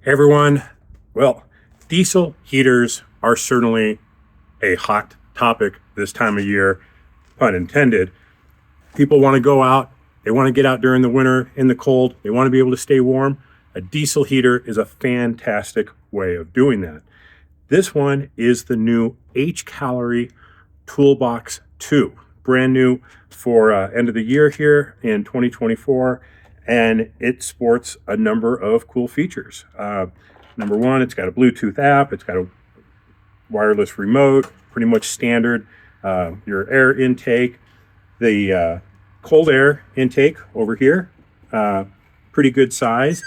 Hey everyone. Well, diesel heaters are certainly a hot topic this time of year, pun intended. People want to go out, they want to get out during the winter in the cold, they want to be able to stay warm. A diesel heater is a fantastic way of doing that. This one is the new hCalory Toolbox 2, brand new for end of the year here in 2024. And it sports a number of cool features. Number one, it's got a Bluetooth app, it's got a wireless remote, pretty much standard. Your air intake, the cold air intake over here, pretty good size.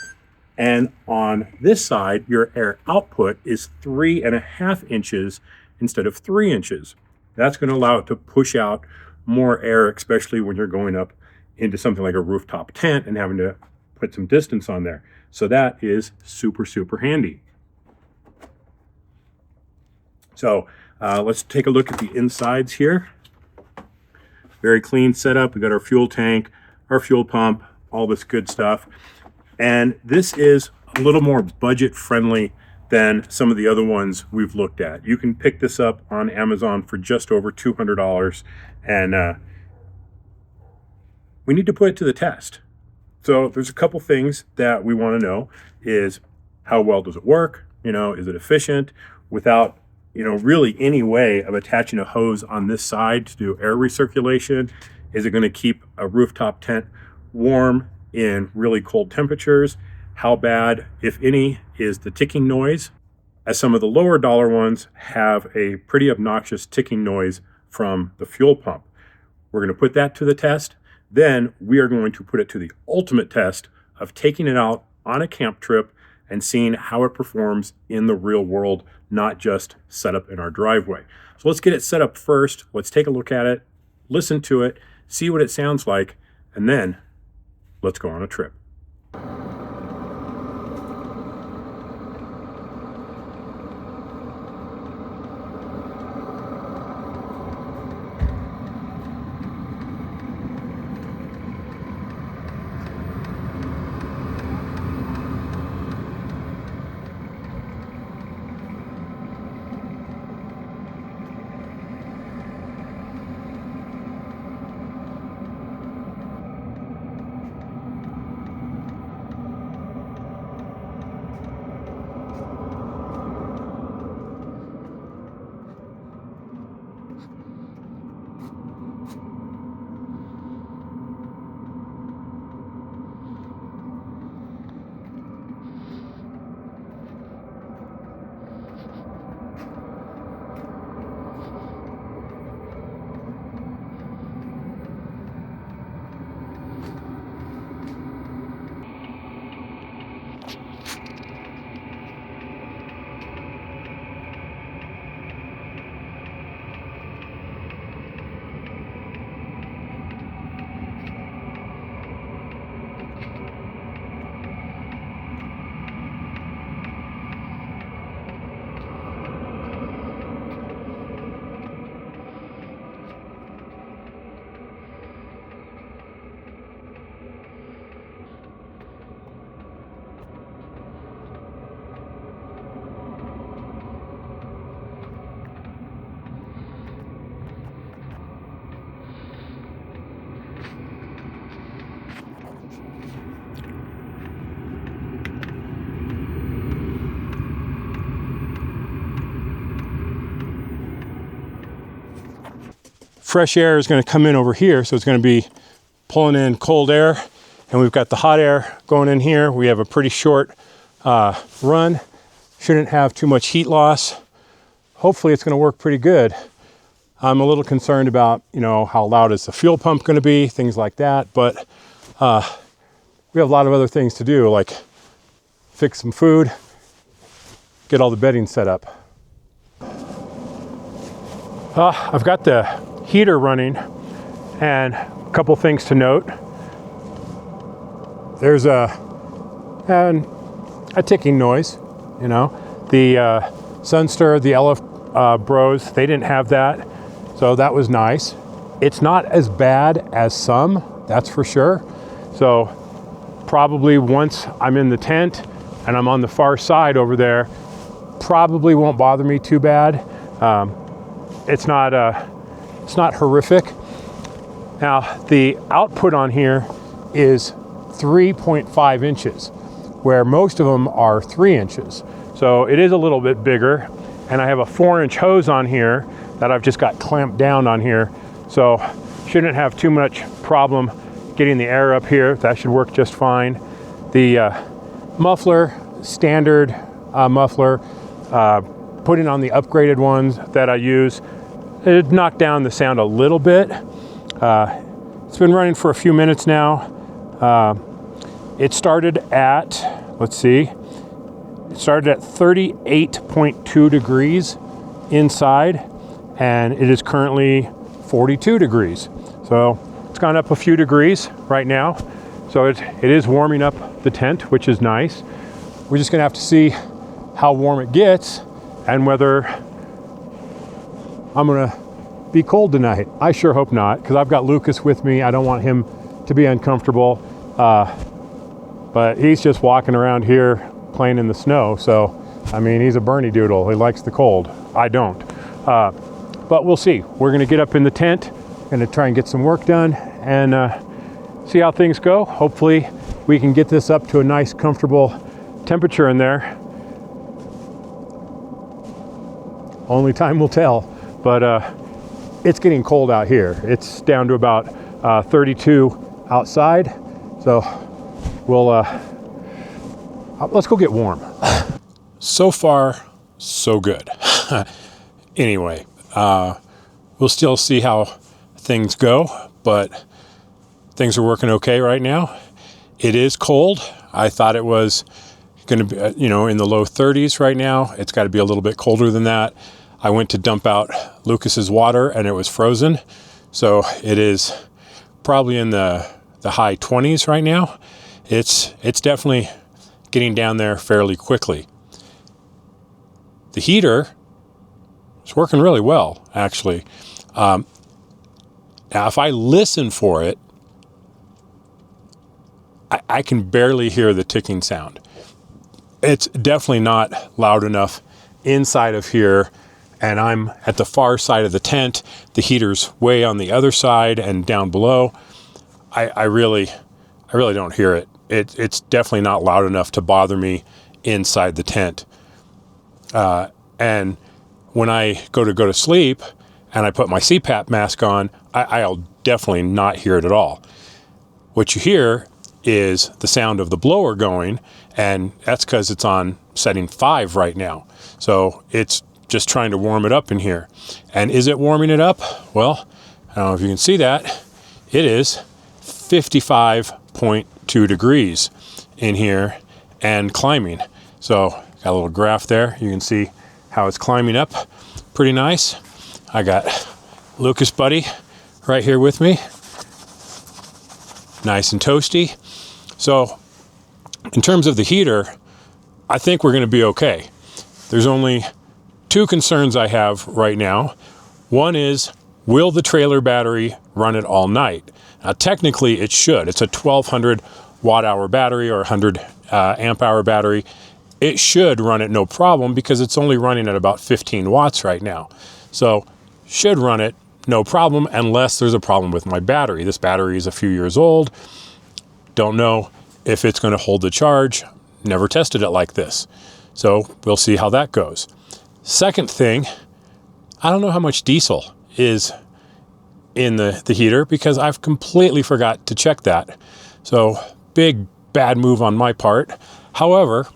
And on this side, your air output is 3.5 inches instead of 3 inches. That's going to allow it to push out more air, especially when you're going up into something like a rooftop tent and having to put some distance on there. So that is super, super handy. So let's take a look at the insides here. Very clean setup. We got our fuel tank, our fuel pump, all this good stuff. And this is a little more budget friendly than some of the other ones we've looked at. You can pick this up on Amazon for just over $200, and we need to put it to the test. So there's a couple things that we want to know is how well does it work? Is it efficient without, really any way of attaching a hose on this side to do air recirculation? Is it going to keep a rooftop tent warm in really cold temperatures? How bad, if any, is the ticking noise? As some of the lower dollar ones have a pretty obnoxious ticking noise from the fuel pump. We're going to put that to the test. Then we are going to put it to the ultimate test of taking it out on a camp trip and seeing how it performs in the real world, not just set up in our driveway. So let's get it set up first. Let's take a look at it, listen to it, see what it sounds like, and then let's go on a trip. Fresh air is going to come in over here, so it's going to be pulling in cold air, and we've got the hot air going in here. We have a pretty short run, shouldn't have too much heat loss. Hopefully it's going to work pretty good. I'm a little concerned about, how loud is the fuel pump going to be, things like that, but we have a lot of other things to do, like fix some food, get all the bedding set up. I've got the heater running, and a couple things to note. There's a ticking noise, The Sunstar, the LF Bros, they didn't have that, so that was nice. It's not as bad as some, that's for sure. So probably once I'm in the tent, and I'm on the far side over there, probably won't bother me too bad. It's not horrific. Now, the output on here is 3.5 inches, where most of them are 3 inches. So it is a little bit bigger, and I have a 4-inch hose on here that I've just got clamped down on here. So shouldn't have too much problem getting the air up here. That should work just fine. The muffler, standard muffler, putting on the upgraded ones that I use, it knocked down the sound a little bit. It's been running for a few minutes now. It started at, let's see, it started at 38.2 degrees inside, and it is currently 42 degrees. So it's gone up a few degrees right now. So it is warming up the tent, which is nice. We're just gonna have to see how warm it gets and whether I'm gonna be cold tonight. I sure hope not, because I've got Lucas with me. I don't want him to be uncomfortable. But he's just walking around here playing in the snow. So, I mean, he's a Bernie doodle. He likes the cold. I don't. But we'll see. We're gonna get up in the tent, gonna try and get some work done and see how things go. Hopefully we can get this up to a nice, comfortable temperature in there. Only time will tell, but it's getting cold out here. It's down to about 32 outside. So we'll, let's go get warm. So far, so good. Anyway, we'll still see how things go, but things are working okay right now. It is cold. I thought it was going to be, in the low 30s right now. It's got to be a little bit colder than that. I went to dump out Lucas's water and it was frozen. So it is probably in the high 20s right now. It's definitely getting down there fairly quickly. The heater is working really well, actually. Now, if I listen for it, I can barely hear the ticking sound. It's definitely not loud enough inside of here, and I'm at the far side of the tent. The heater's way on the other side and down below. I really don't hear it. It's definitely not loud enough to bother me inside the tent. And when I go to sleep and I put my CPAP mask on, I'll definitely not hear it at all. What you hear is the sound of the blower going, and that's because it's on setting 5 right now. So it's just trying to warm it up in here. And is it warming it up? Well, I don't know if you can see that. It is 55.2 degrees in here and climbing. So got a little graph there. You can see how it's climbing up. Pretty nice. I got Lucas buddy right here with me. Nice and toasty. So in terms of the heater, I think we're going to be okay. There's only 2 concerns I have right now. One is, will the trailer battery run it all night? Now, technically it should. It's a 1200 watt hour battery or 100 amp hour battery. It should run it no problem because it's only running at about 15 watts right now. So should run it no problem unless there's a problem with my battery. This battery is a few years old. Don't know if it's going to hold the charge. Never tested it like this. So we'll see how that goes. Second thing, I don't know how much diesel is in the heater because I've completely forgot to check that. So big bad move on my part. However,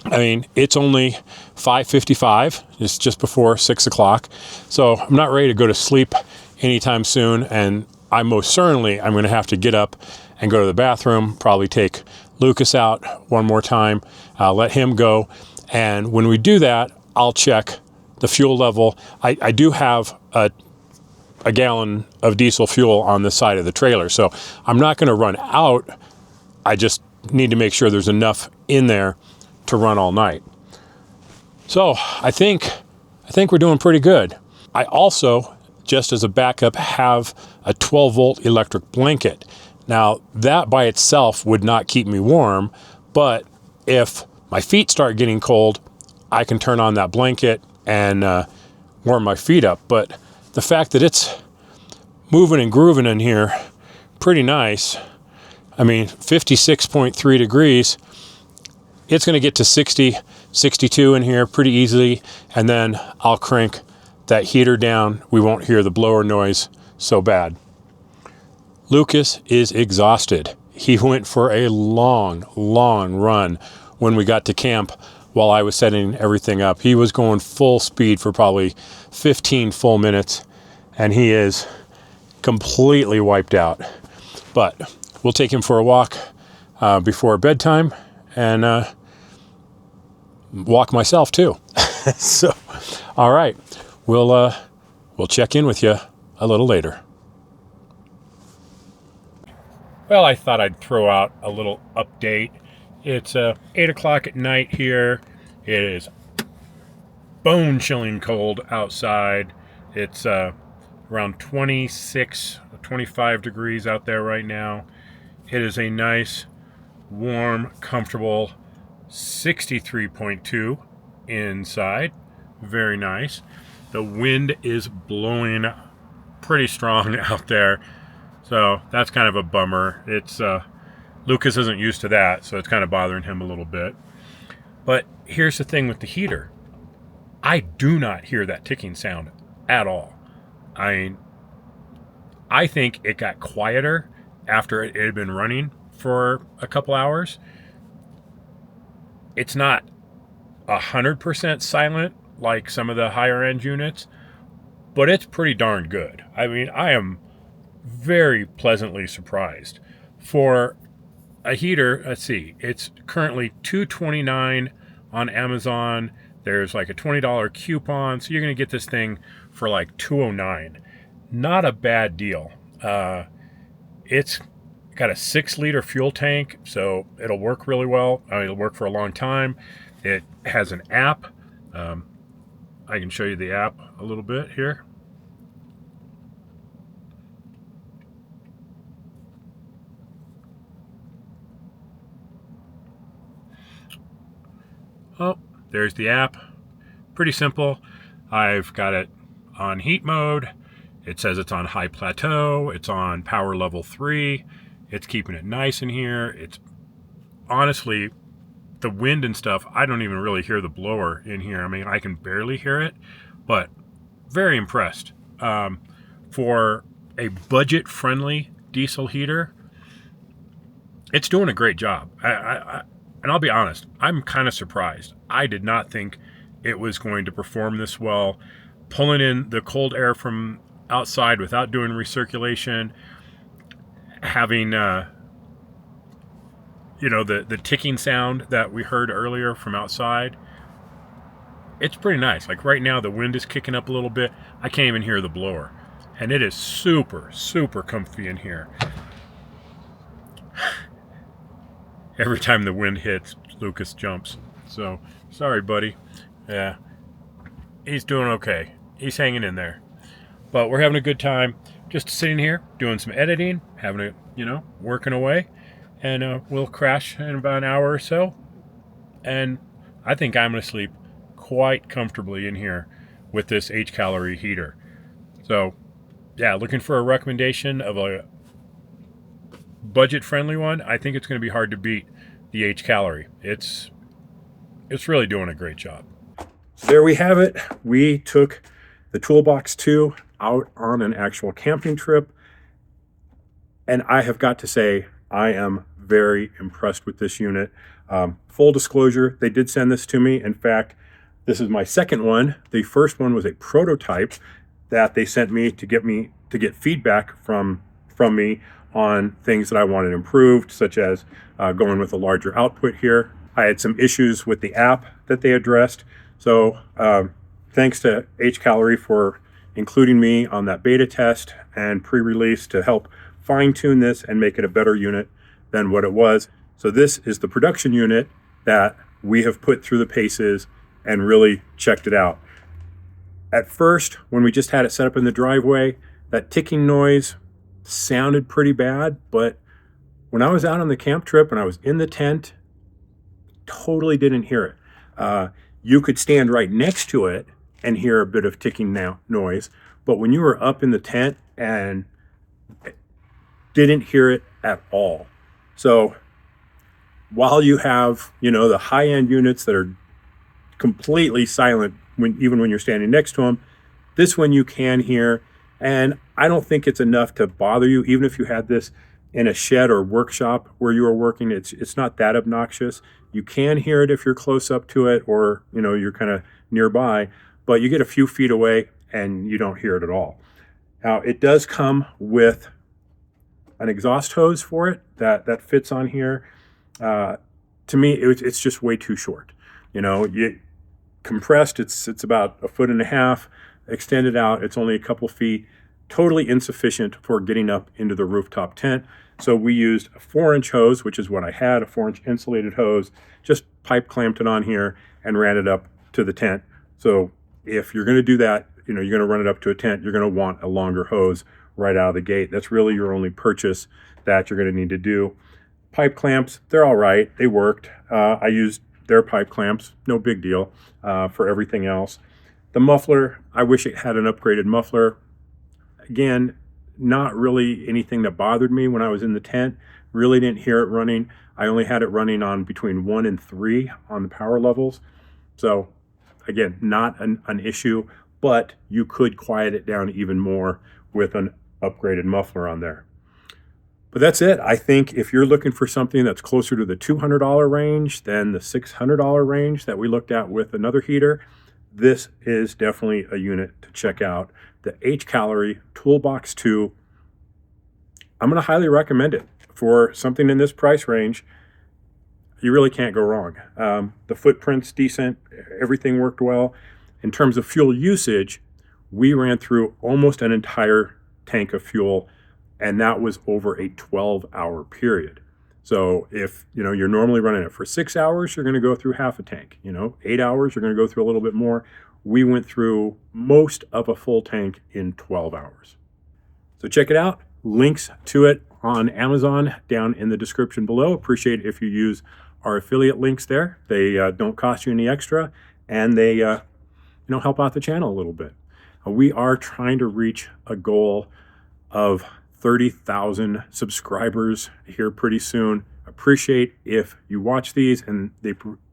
I mean, it's only 5:55. It's just before 6 o'clock. So I'm not ready to go to sleep anytime soon. And I'm going to have to get up and go to the bathroom, probably take Lucas out one more time, let him go. And when we do that, I'll check the fuel level. I do have a gallon of diesel fuel on the side of the trailer, so I'm not going to run out. I just need to make sure there's enough in there to run all night. So I think we're doing pretty good. I also, just as a backup, have a 12 volt electric blanket. Now that by itself would not keep me warm, but if my feet start getting cold, I can turn on that blanket and warm my feet up. But the fact that it's moving and grooving in here, pretty nice. I mean, 56.3 degrees, it's going to get to 60, 62 in here pretty easily. And then I'll crank that heater down. We won't hear the blower noise so bad. Lucas is exhausted. He went for a long run when we got to camp while I was setting everything up. He was going full speed for probably 15 full minutes, and he is completely wiped out. But we'll take him for a walk before bedtime, and walk myself too. So, all right, we'll check in with you a little later. Well, I thought I'd throw out a little update. It's 8 o'clock at night here. It is bone-chilling cold outside. It's around 26, 25 degrees out there right now. It is a nice, warm, comfortable 63.2 inside. Very nice. The wind is blowing pretty strong out there, so that's kind of a bummer. It's Lucas isn't used to that, so it's kind of bothering him a little bit. But here's the thing with the heater. I do not hear that ticking sound at all. I think it got quieter after it had been running for a couple hours. It's not 100% silent like some of the higher end units, but it's pretty darn good. I mean, I am very pleasantly surprised. For a heater, let's see, it's currently $229 on Amazon. There's like a $20 coupon, so you're going to get this thing for like $209. Not a bad deal. It's got a 6-liter fuel tank, so it'll work really well. It'll work for a long time. It has an app. I can show you the app a little bit here. Oh, there's the app. Pretty simple. I've got it on heat mode. It says it's on high plateau. It's on power level 3. It's keeping it nice in here. It's honestly, the wind and stuff, I don't even really hear the blower in here. I mean, I can barely hear it, but very impressed. For a budget-friendly diesel heater, it's doing a great job. And I'll be honest, I'm kind of surprised. I did not think it was going to perform this well. Pulling in the cold air from outside without doing recirculation, having the ticking sound that we heard earlier from outside, it's pretty nice. Like right now, the wind is kicking up a little bit. I can't even hear the blower. And it is super, super comfy in here. Every time the wind hits, Lucas jumps. So, sorry, buddy. Yeah, he's doing okay. He's hanging in there. But we're having a good time. Just sitting here, doing some editing, having working away. And we'll crash in about an hour or so. And I think I'm going to sleep quite comfortably in here with this hCalory heater. So, yeah, looking for a recommendation of a budget-friendly one. I think it's going to be hard to beat the hCalory. It's really doing a great job. So there we have it. We took the Toolbox 2 out on an actual camping trip. And I have got to say, I am very impressed with this unit. Full disclosure, they did send this to me. In fact, this is my second one. The first one was a prototype that they sent me to get feedback from me on things that I wanted improved, such as going with a larger output here. I had some issues with the app that they addressed. So thanks to hCalory for including me on that beta test and pre-release to help fine-tune this and make it a better unit than what it was. So this is the production unit that we have put through the paces and really checked it out. At first, when we just had it set up in the driveway, that ticking noise sounded pretty bad, but when I was out on the camp trip and I was in the tent, totally didn't hear it. You could stand right next to it and hear a bit of ticking noise, but when you were up in the tent and didn't hear it at all. So while you have, the high-end units that are completely silent even when you're standing next to them, this one you can hear, and I don't think it's enough to bother you. Even if you had this in a shed or workshop where you are working, it's not that obnoxious. You can hear it if you're close up to it, or you're kind of nearby, but you get a few feet away and you don't hear it at all. Now it does come with an exhaust hose for it that fits on here. To me, it's just way too short. Compressed, it's about 1.5 feet. Extended out, it's only a couple feet. Totally insufficient for getting up into the rooftop tent. So we used a 4-inch hose, which is what I had, a 4-inch insulated hose, just pipe clamped it on here and ran it up to the tent. So if you're going to do that, you're going to run it up to a tent, you're going to want a longer hose right out of the gate. That's really your only purchase that you're going to need to do. Pipe clamps, they're all right. They worked. I used their pipe clamps, no big deal for everything else. The muffler, I wish it had an upgraded muffler. Again, not really anything that bothered me when I was in the tent. Really didn't hear it running. I only had it running on between 1 and 3 on the power levels. So again, not an issue, but you could quiet it down even more with an upgraded muffler on there. But that's it. I think if you're looking for something that's closer to the $200 range than the $600 range that we looked at with another heater, this is definitely a unit to check out. The hCalory Toolbox 2. I'm going to highly recommend it for something in this price range. You really can't go wrong. The footprint's decent. Everything worked well. In terms of fuel usage, we ran through almost an entire tank of fuel, and that was over a 12-hour period. So if you're normally running it for 6 hours, you're going to go through half a tank. 8 hours, you're going to go through a little bit more. We went through most of a full tank in 12 hours. So check it out. Links to it on Amazon down in the description below. Appreciate it if you use our affiliate links there. They don't cost you any extra, and they help out the channel a little bit. We are trying to reach a goal of 30,000 subscribers here pretty soon. Appreciate if you watch these and they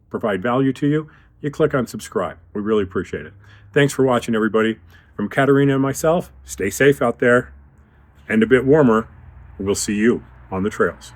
provide value to you. You click on subscribe. We really appreciate it. Thanks for watching, everybody. From Katerina and myself, stay safe out there and a bit warmer. We'll see you on the trails.